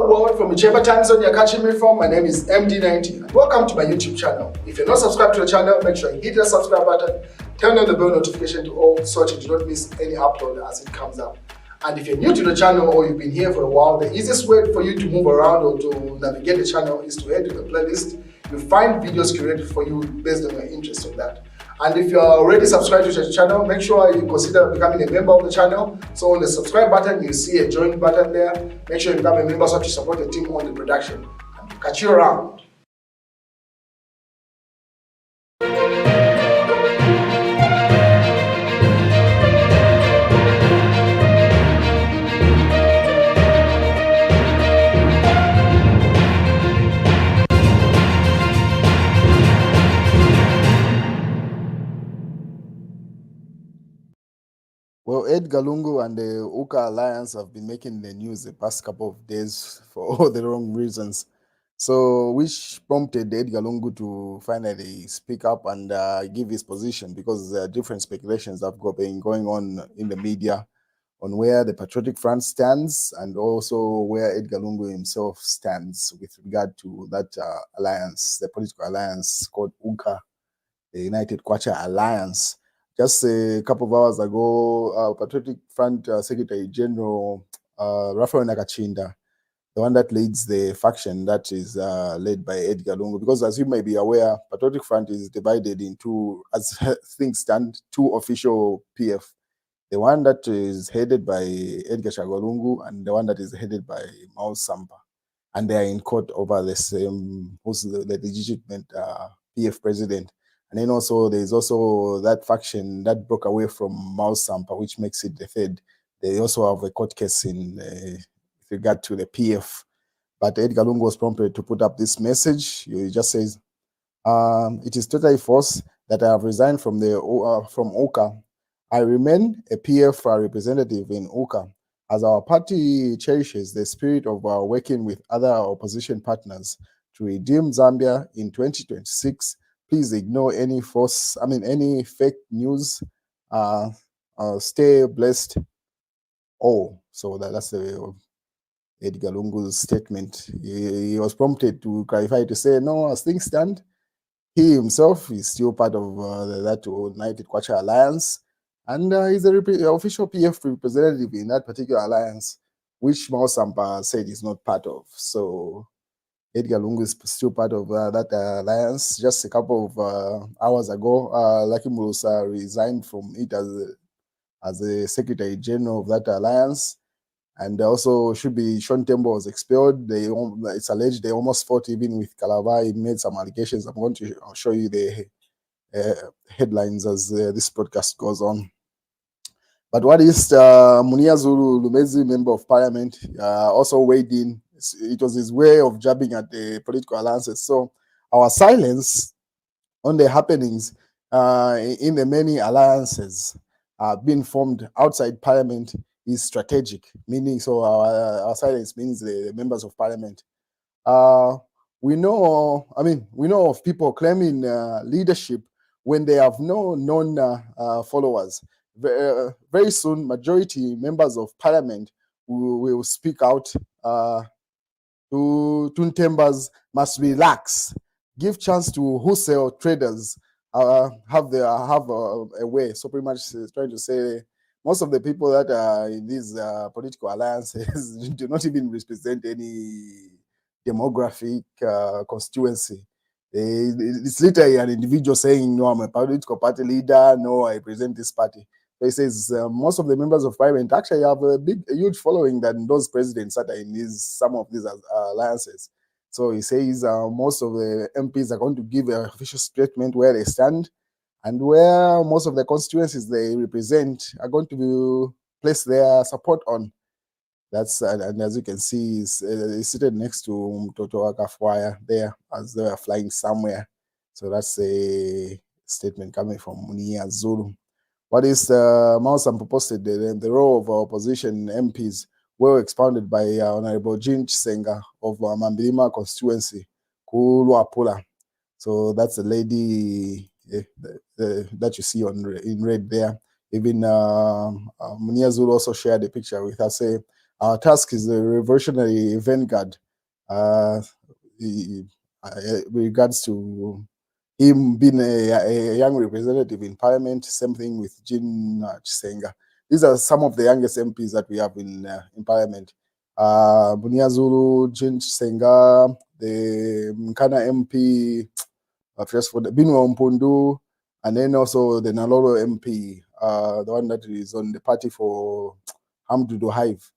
Hello world, from whichever time zone you're catching me from, my name is MD90 and welcome to my YouTube channel. If you're not subscribed to the channel, make sure you hit the subscribe button, turn on the bell notification to all so that you do not miss any upload as it comes up. And if you're new to the channel or you've been here for a while, the easiest way for you to move around or to navigate the channel is to head to the playlist. You'll find videos curated for you based on your interest in that. And if you're already subscribed to the channel, make sure you consider becoming a member of the channel. So on the subscribe button, you see a join button there. Make sure you become a member so that you support the team on the production. And we'll catch you around. Well, Edgar Lungu and the UKA alliance have been making the news the past couple of days for all the wrong reasons. So, which prompted Edgar Lungu to finally speak up and give his position, because there are different speculations that have been going on in the media on where the Patriotic Front stands and also where Edgar Lungu himself stands with regard to that alliance, the political alliance called UKA, the United Kwacha Alliance. Just a couple of hours ago, Patriotic Front Secretary General Raphael Nakachinda, the one that leads the faction that is led by Edgar Lungu, because as you may be aware, Patriotic Front is divided into, as things stand, two official PF. The one that is headed by Edgar Lungu and the one that is headed by Mao Sampa. And they are in court over the same, who's the legitimate PF president. And then also there's also that faction that broke away from Mao Sampa, which makes it the third. They also have a court case in with regard to the PF. But Edgar Lungu was prompted to put up this message. He just says, "It is totally false that I have resigned from UKA. I remain a PF representative in UKA, as our party cherishes the spirit of working with other opposition partners to redeem Zambia in 2026. Please ignore any any fake news. Stay blessed." Oh, so that's the Edgar Lungu's statement. He was prompted to clarify, to say, no, as things stand, he himself is still part of that United Kwacha Alliance, and he's the official PF representative in that particular alliance, which Mao Sampa said is not part of. So Edgar Lungu is still part of that alliance. Just a couple of hours ago, Lucky Murusa resigned from it as the Secretary General of that alliance. And also Sean Tembo was expelled. It's alleged they almost fought even with Calabar. He made some allegations. I'm going to show you the headlines as this podcast goes on. But what is Munia Zulu Lumezi, Member of Parliament, also weighed in. It was his way of jabbing at the political alliances. So our silence on the happenings in the many alliances being formed outside Parliament is strategic, meaning, so our silence means the members of Parliament. We know of people claiming leadership when they have no known followers. Very soon, majority members of Parliament will speak out. Tuntembas must relax, give chance to wholesale traders have a way. So pretty much trying to say most of the people that are in these political alliances do not even represent any demographic constituency. It's literally an individual saying, no, I'm a political party leader, no, I represent this party. So he says most of the members of Parliament actually have a huge following than those presidents that are in some of these alliances. So he says most of the MPs are going to give an official statement where they stand, and where most of the constituencies they represent are going to place their support on. That's and as you can see, he's seated next to Toto Akafwaya there as they are flying somewhere. So that's a statement coming from Munia Zulu. What is Mao Sampa posted? The role of opposition MPs were expounded by Honorable Jean Chisenga of Mambilima constituency, Kuluapula. So that's the lady that you see in red there. Even Munia Zulu also shared a picture with us, say, Our task is the revolutionary vanguard. With regards to him being a young representative in parliament, same thing with Jean Chisenga. These are some of the youngest MPs that we have in parliament. Bunyazulu, Jean Chisenga, the Mkana MP, first for the Binwa Mpundu, and then also the Nalolo MP, the one that is on the party for Hamdudu Hive.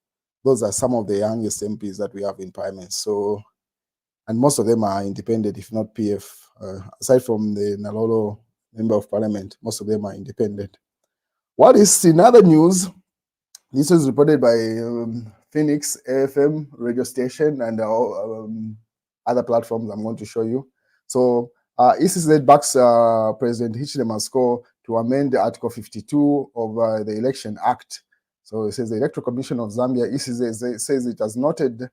Those are some of the youngest MPs that we have in parliament. So, and most of them are independent, if not PF. Aside from the Nalolo member of parliament, most of them are independent. What is in other news? This was reported by Phoenix AFM radio station and other platforms I'm going to show you. So ECZ backs President Hichilema Score to amend Article 52 of the Election Act. So it says the Electoral Commission of Zambia, ECZ, says it has noted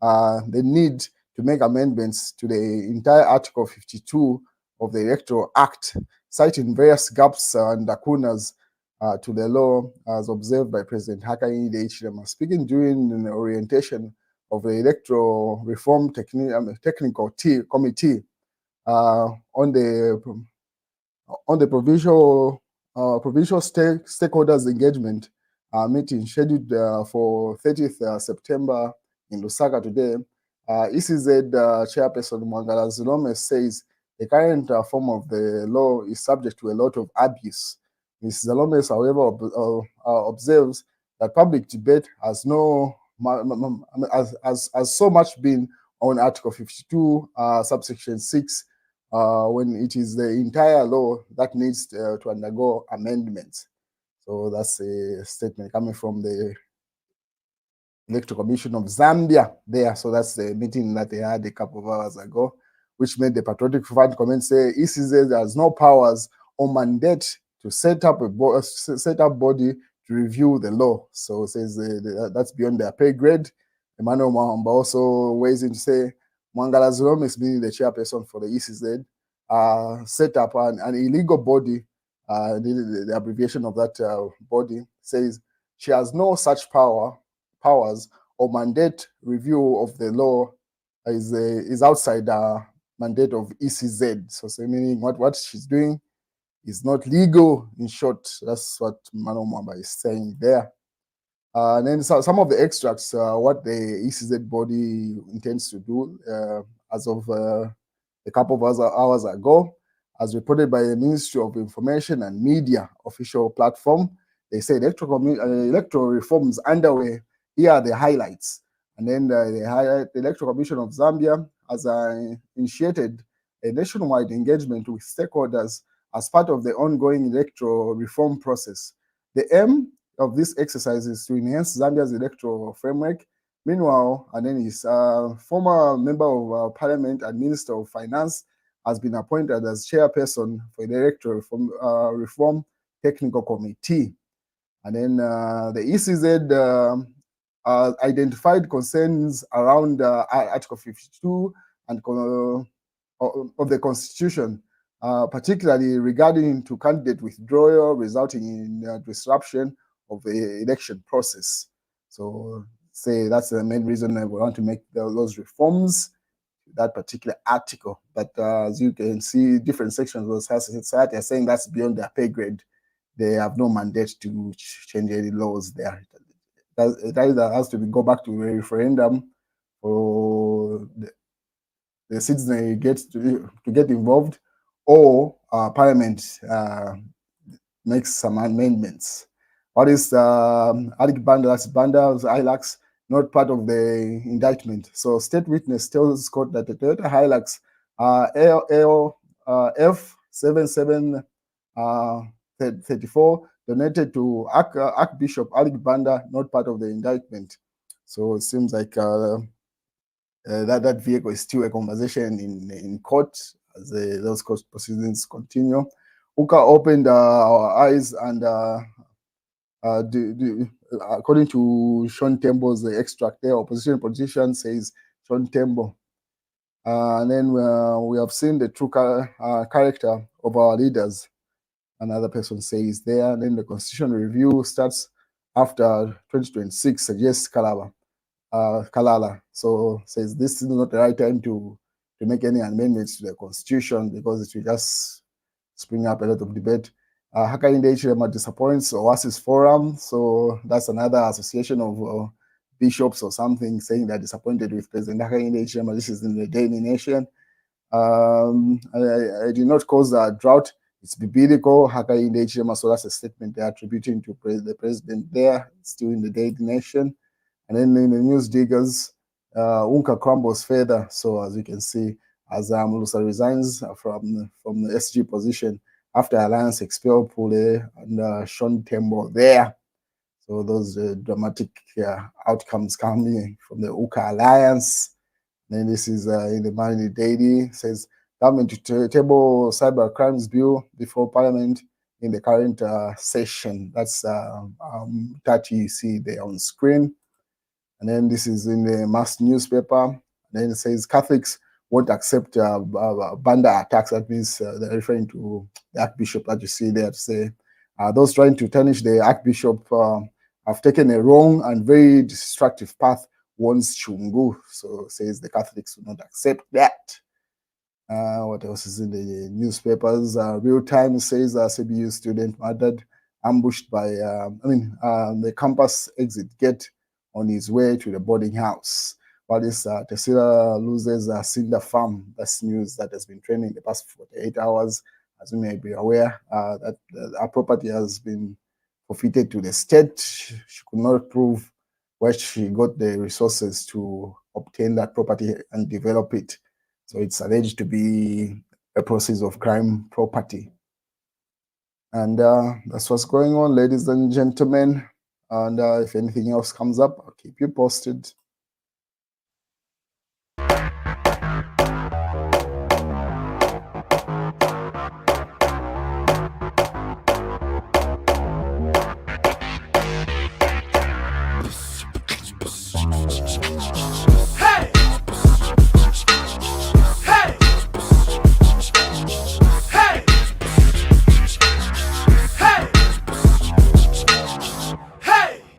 the need to make amendments to the entire Article 52 of the Electoral Act, citing various gaps and lacunas to the law as observed by President Hakainde Hichilema. Speaking during an orientation of the Electoral Reform Technical Committee on the provincial stakeholders engagement meeting scheduled for 30th September in Lusaka today, ECZ chairperson Mwangala Zilome says the current form of the law is subject to a lot of abuse. Ms. Zalome, however, observes that public debate has so much been on Article 52, subsection 6, when it is the entire law that needs to undergo amendments. So that's a statement coming from the Electoral Commission of Zambia there. So that's the meeting that they had a couple of hours ago, which made the Patriotic Front comment say ECZ has no powers or mandate to set up body to review the law. So it says that's beyond their pay grade. Emmanuel Mwamba also weighs in to say Mwangala Zilome is being the chairperson for the ECZ, set up an illegal body. The abbreviation of that body says she has no such powers or mandate. Review of the law is outside the mandate of ECZ. So meaning what she's doing is not legal. In short, that's what Mano Mwamba is saying there. And then some of the extracts, what the ECZ body intends to do as of a couple of hours ago, as reported by the Ministry of Information and Media official platform. They say electoral reforms underway. Here are the highlights. And then they highlight the Electoral Commission of Zambia has initiated a nationwide engagement with stakeholders as part of the ongoing electoral reform process. The aim of this exercise is to enhance Zambia's electoral framework. Meanwhile, and then his former member of parliament and minister of finance has been appointed as chairperson for the electoral reform technical committee. And then the ECZ identified concerns around Article 52 and of the Constitution, particularly regarding to candidate withdrawal, resulting in disruption of the election process. So say that's the main reason I want to make those reforms, that particular article. But as you can see, different sections of society are saying that's beyond their pay grade. They have no mandate to change any laws there. It either has to go back to a referendum for the citizen to get involved, or Parliament makes some amendments. What is Alik Banda? That's Banda's Hilux, not part of the indictment. So state witness tells court that the Toyota Hilux F7734 donated to Archbishop Alik Banda, not part of the indictment. So it seems like that vehicle is still a conversation in court as those court proceedings continue. UKA opened our eyes and according to Sean Tembo's extract there, opposition politician says Sean Tembo. And then we have seen the true character of our leaders, another person says there. And then the constitution review starts after 2026 suggests Kalala. So says this is not the right time to make any amendments to the constitution because it will just spring up a lot of debate. Hakainde Hichilema disappoints Oasis Forum. So that's another association of bishops or something saying they're disappointed with President Hakainde Hichilema. This is in the Daily Nation. I did not cause a drought. It's biblical. Hakainde Hichilema. So that's a statement they're attributing to the president there. It's still in the Daily Nation. And then in the News Diggers, Unka crumbles further. So as you can see, as Lusa resigns from the SG position after Alliance expelled Pule and Sean Tembo there. So those dramatic outcomes coming from the UKA Alliance. Then this is in the Money Daily, says government to table cyber crimes bill before Parliament in the current session. That's that you see there on screen. And then this is in the mass newspaper. And then it says Catholics won't accept Banda attacks. That means they're referring to the Archbishop that you see there to say those trying to tarnish the Archbishop have taken a wrong and very destructive path, warns Chungu. So says the Catholics will not accept that. What else is in the newspapers? Real Time says CBU student murdered, ambushed by, the campus exit gate on his way to the boarding house. While this Tesila loses Cinder Farm. That's news that has been trending the past 48 hours. As you may be aware, that our property has been forfeited to the state. She could not prove where she got the resources to obtain that property and develop it. So it's alleged to be a process of crime property. And that's what's going on, ladies and gentlemen. And if anything else comes up, I'll keep you posted.